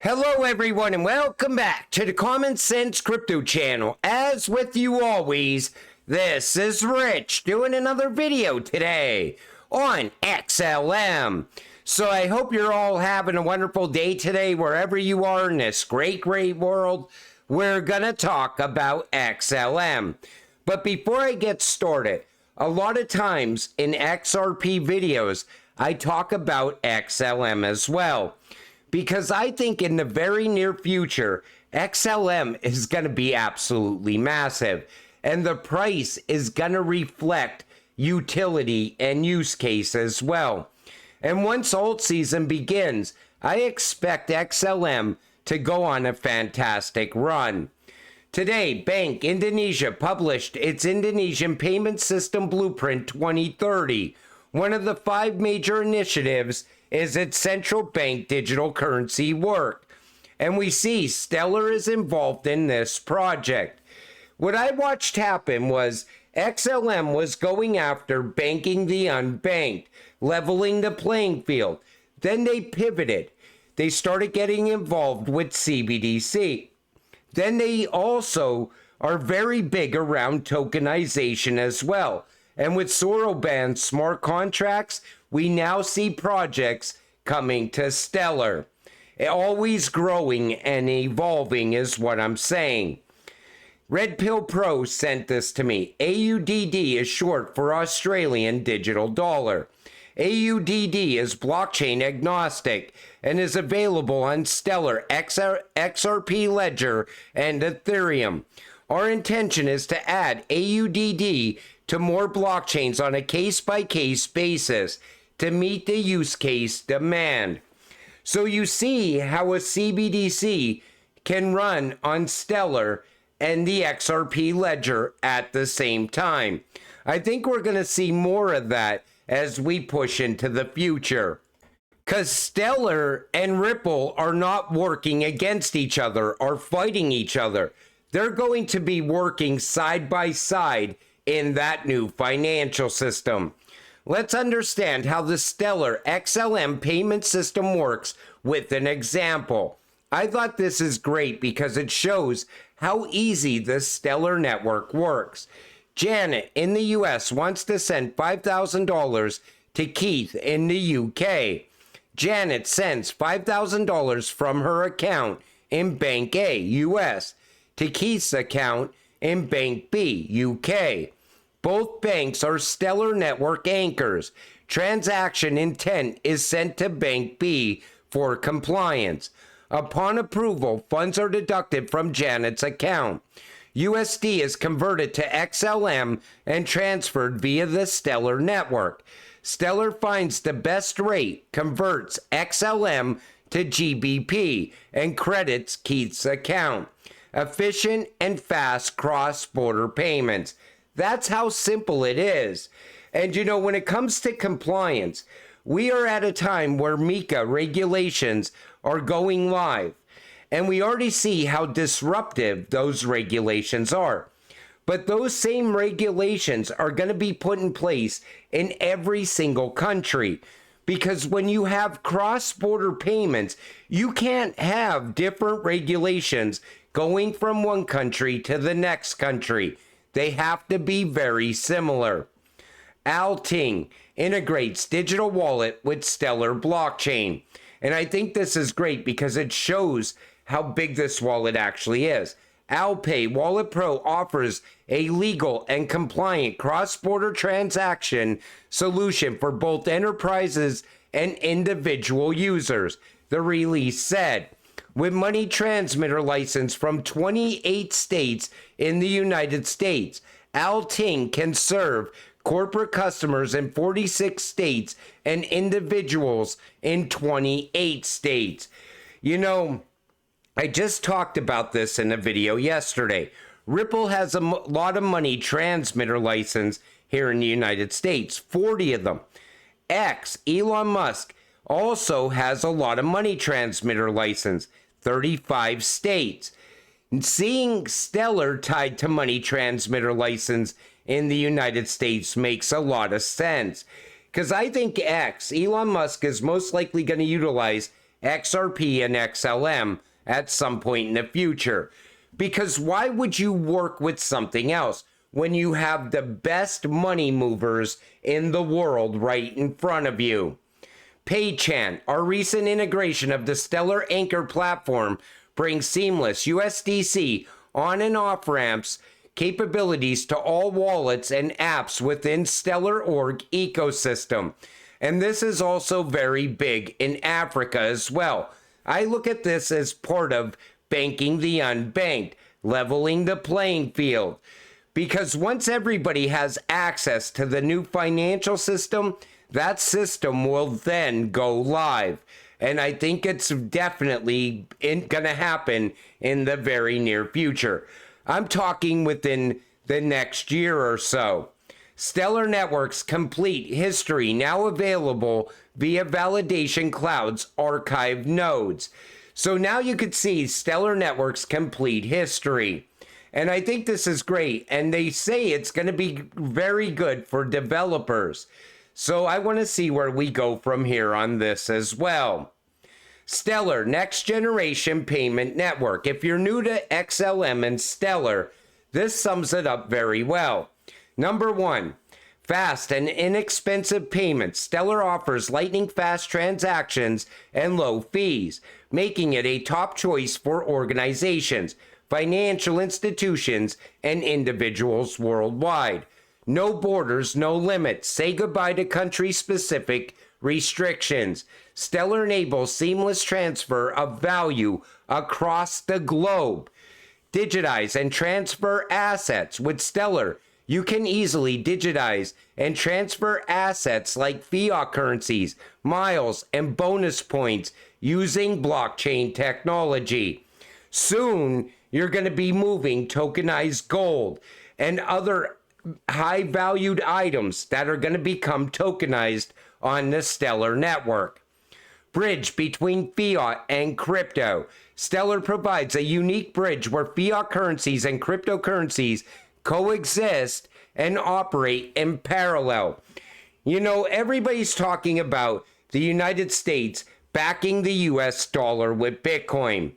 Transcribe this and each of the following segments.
Hello everyone and welcome back to the Common Sense Crypto channel. As with you always, this is Rich doing another video today on XLM. So I hope you're all having a wonderful day today wherever you are in this great world. We're gonna talk about XLM. But before I get started, a lot of times in XRP videos, I talk about XLM as well. Because I think in the very near future, XLM is going to be absolutely massive. And the price is going to reflect utility and use case as well. And once alt season begins, I expect XLM to go on a fantastic run. Today, Bank Indonesia published its Indonesian Payment System Blueprint 2030. One of the 5 major initiatives is its central bank digital currency work. And we see Stellar is involved in this project. What I watched happen was XLM was going after banking the unbanked, leveling the playing field. Then they pivoted. They started getting involved with CBDC. Then they also are very big around tokenization as well. And with Soroban smart contracts, we now see projects coming to Stellar. Always growing and evolving is what I'm saying. Red Pill Pro sent this to me. AUDD is short for Australian Digital Dollar. AUDD is blockchain agnostic and is available on Stellar, XRP Ledger, and Ethereum. Our intention is to add AUDD to more blockchains on a case-by-case basis to meet the use case demand. So you see how a CBDC can run on Stellar and the XRP Ledger at the same time. I think we're going to see more of that as we push into the future. Because Stellar and Ripple are not working against each other or fighting each other. They're going to be working side by side in that new financial system. Let's understand how the Stellar XLM payment system works with an example. I thought this is great because it shows how easy the Stellar network works. Janet in the US wants to send $5,000 to Keith in the UK. Janet sends $5,000 from her account in Bank A, US, to Keith's account in Bank B, UK. Both banks are Stellar network anchors. Transaction intent is sent to Bank B for compliance. Upon approval, funds are deducted from Janet's account. USD is converted to XLM and transferred via the Stellar network. Stellar finds the best rate, converts XLM to GBP, and credits Keith's account. Efficient and fast cross-border payments. That's how simple it is. And you know, when it comes to compliance, we are at a time where MiCA regulations are going live. And we already see how disruptive those regulations are. But those same regulations are going to be put in place in every single country. Because when you have cross-border payments, you can't have different regulations going from one country to the next country. They have to be very similar. Alting integrates digital wallet with Stellar blockchain. And I think this is great because it shows how big this wallet actually is. Alpay Wallet Pro offers a legal and compliant cross-border transaction solution for both enterprises and individual users, the release said. With money transmitter license from 28 states in the United States, Alting can serve corporate customers in 46 states and individuals in 28 states. You know, I just talked about this in a video yesterday. Ripple has a lot of money transmitter license here in the United States, 40 of them. Elon Musk, also has a lot of money transmitter license, 35 states. And seeing Stellar tied to money transmitter license in the United States makes a lot of sense. Because I think Elon Musk is most likely going to utilize XRP and XLM at some point in the future. Because why would you work with something else when you have the best money movers in the world right in front of you? Paychan, our recent integration of the Stellar Anchor platform, brings seamless USDC on and off ramps capabilities to all wallets and apps within Stellar Org ecosystem. And this is also very big in Africa as well. I look at this as part of banking the unbanked, leveling the playing field. Because once everybody has access to the new financial system, that system will then go live. And I think it's definitely going to happen in the very near future. I'm talking within the next year or so. Stellar Networks Complete History now available via Validation Cloud's archive nodes. So now you could see Stellar Networks Complete History. And I think this is great. And they say it's going to be very good for developers. So I want to see where we go from here on this as well. Stellar, next generation payment network. If you're new to XLM and Stellar, this sums it up very well. Number one, fast and inexpensive payments. Stellar offers lightning fast transactions and low fees, making it a top choice for organizations, financial institutions, and individuals worldwide. No borders, no limits. Say goodbye to country-specific restrictions. Stellar enables seamless transfer of value across the globe. Digitize and transfer assets. With Stellar, you can easily digitize and transfer assets like fiat currencies, miles, and bonus points using blockchain technology. Soon, you're going to be moving tokenized gold and other high-valued items that are going to become tokenized on the Stellar network. Bridge between fiat and crypto. Stellar provides a unique bridge where fiat currencies and cryptocurrencies coexist and operate in parallel. You know, everybody's talking about the United States backing the US dollar with Bitcoin.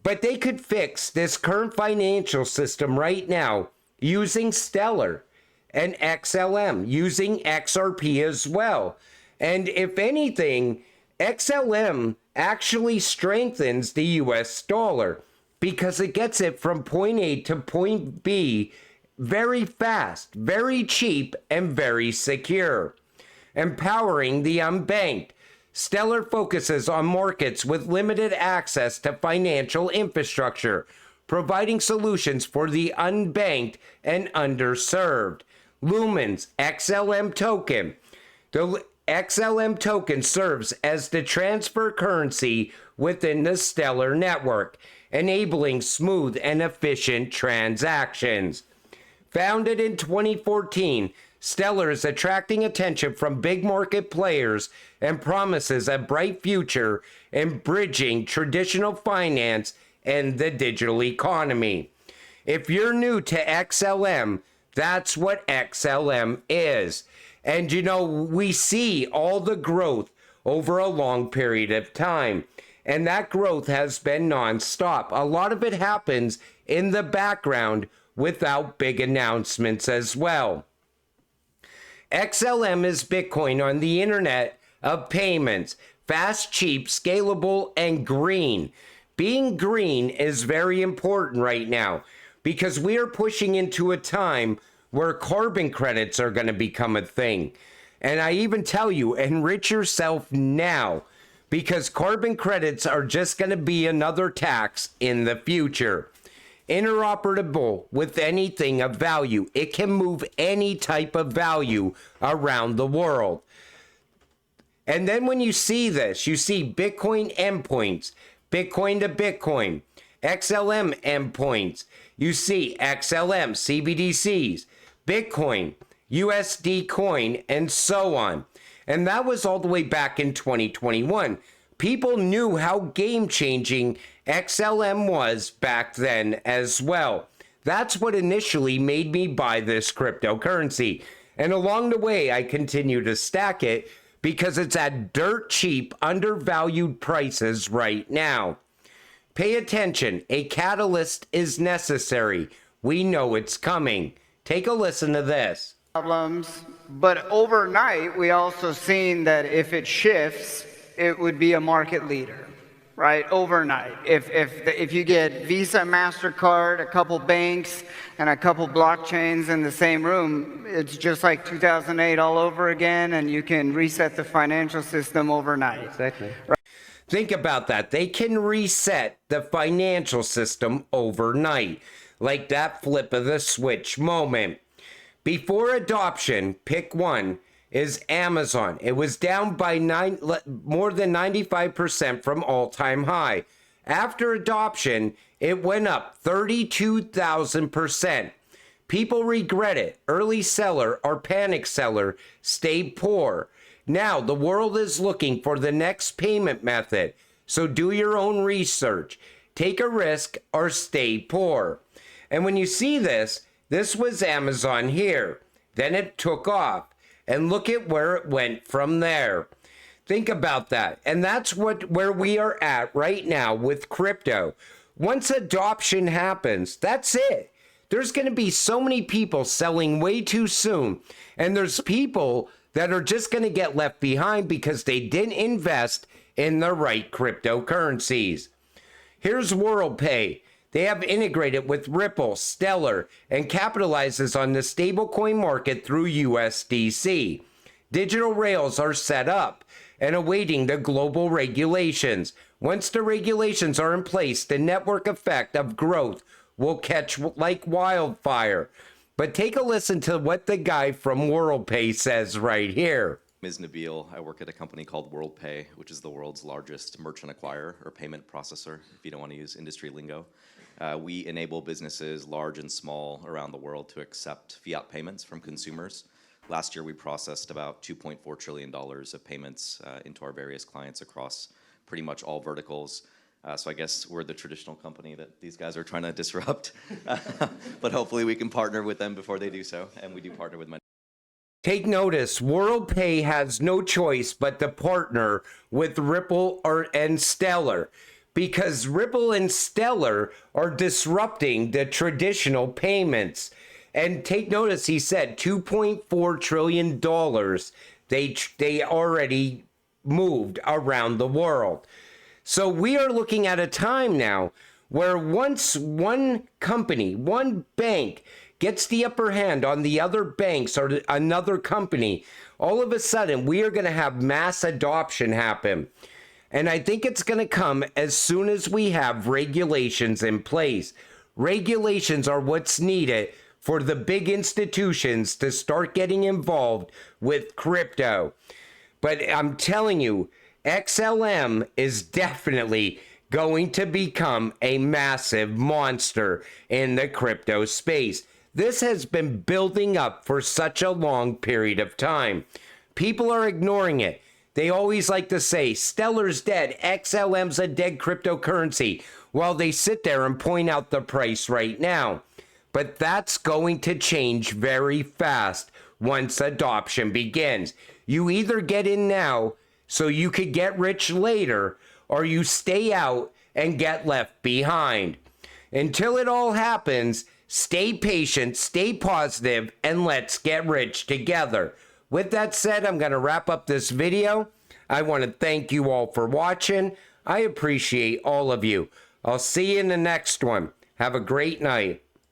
But they could fix this current financial system right now using Stellar and XLM, using XRP as well. And if anything, XLM actually strengthens the US dollar because it gets it from point A to point B very fast, very cheap, and very secure. Empowering the unbanked. Stellar focuses on markets with limited access to financial infrastructure, providing solutions for the unbanked and underserved. Lumen's XLM token. The XLM token serves as the transfer currency within the Stellar network, enabling smooth and efficient transactions. Founded in 2014, Stellar is attracting attention from big market players and promises a bright future in bridging traditional finance and the digital economy. If you're new to XLM, that's what XLM is. And you know, we see all the growth over a long period of time. And that growth has been nonstop. A lot of it happens in the background without big announcements as well. XLM is Bitcoin on the internet of payments. Fast, cheap, scalable, and green. Being green is very important right now because we are pushing into a time where carbon credits are going to become a thing. And I even tell you, enrich yourself now because carbon credits are just going to be another tax in the future. Interoperable with anything of value. It can move any type of value around the world. And then when you see this, you see Bitcoin endpoints, Bitcoin to Bitcoin, XLM endpoints. You see XLM, CBDCs, Bitcoin, USD coin, and so on. And that was all the way back in 2021. People knew how game-changing XLM was back then as well. That's what initially made me buy this cryptocurrency. And along the way, I continue to stack it because it's at dirt cheap, undervalued prices right now. Pay attention. A catalyst is necessary. We know it's coming. Take a listen to this. Problems, but overnight we also seen that if it shifts, it would be a market leader, right? Overnight, if you get Visa, MasterCard, a couple banks, and a couple blockchains in the same room, it's just like 2008 all over again, and you can reset the financial system overnight. Exactly. Right? Think about that. They can reset the financial system overnight, like that flip of the switch moment. Before adoption, pick one, is Amazon. It was down by more than 95% from all-time high. After adoption, it went up 32,000%. People regret it. Early seller or panic seller stayed poor. Now, the world is looking for the next payment method, so do your own research. Take a risk or stay poor. And when you see this, this was Amazon here. Then it took off. And look at where it went from there. Think about that. And that's where we are at right now with crypto. Once adoption happens, that's it. There's going to be so many people selling way too soon. And there's people that are just going to get left behind because they didn't invest in the right cryptocurrencies. Here's WorldPay. They have integrated with Ripple, Stellar, and capitalizes on the stablecoin market through USDC. Digital rails are set up and awaiting the global regulations. Once the regulations are in place, the network effect of growth will catch like wildfire. But take a listen to what the guy from WorldPay says right here. My name is Nabil. I work at a company called WorldPay, which is the world's largest merchant acquirer or payment processor, if you don't want to use industry lingo. We enable businesses, large and small, around the world to accept fiat payments from consumers. Last year, we processed about $2.4 trillion of payments into our various clients across pretty much all verticals. So I guess we're the traditional company that these guys are trying to disrupt. But hopefully we can partner with them before they do so, and we do partner with them. Take notice, WorldPay has no choice but to partner with Ripple and Stellar, because Ripple and Stellar are disrupting the traditional payments. And take notice, he said $2.4 trillion they already moved around the world. So we are looking at a time now where once one company, one bank gets the upper hand on the other banks or another company, all of a sudden we are going to have mass adoption happen. And I think it's going to come as soon as we have regulations in place. Regulations are what's needed for the big institutions to start getting involved with crypto. But I'm telling you, XLM is definitely going to become a massive monster in the crypto space. This has been building up for such a long period of time. People are ignoring it. They always like to say, Stellar's dead, XLM's a dead cryptocurrency, while they sit there and point out the price right now. But that's going to change very fast once adoption begins. You either get in now so you could get rich later, or you stay out and get left behind. Until it all happens, stay patient, stay positive, and let's get rich together. With that said, I'm going to wrap up this video. I want to thank you all for watching. I appreciate all of you. I'll see you in the next one. Have a great night.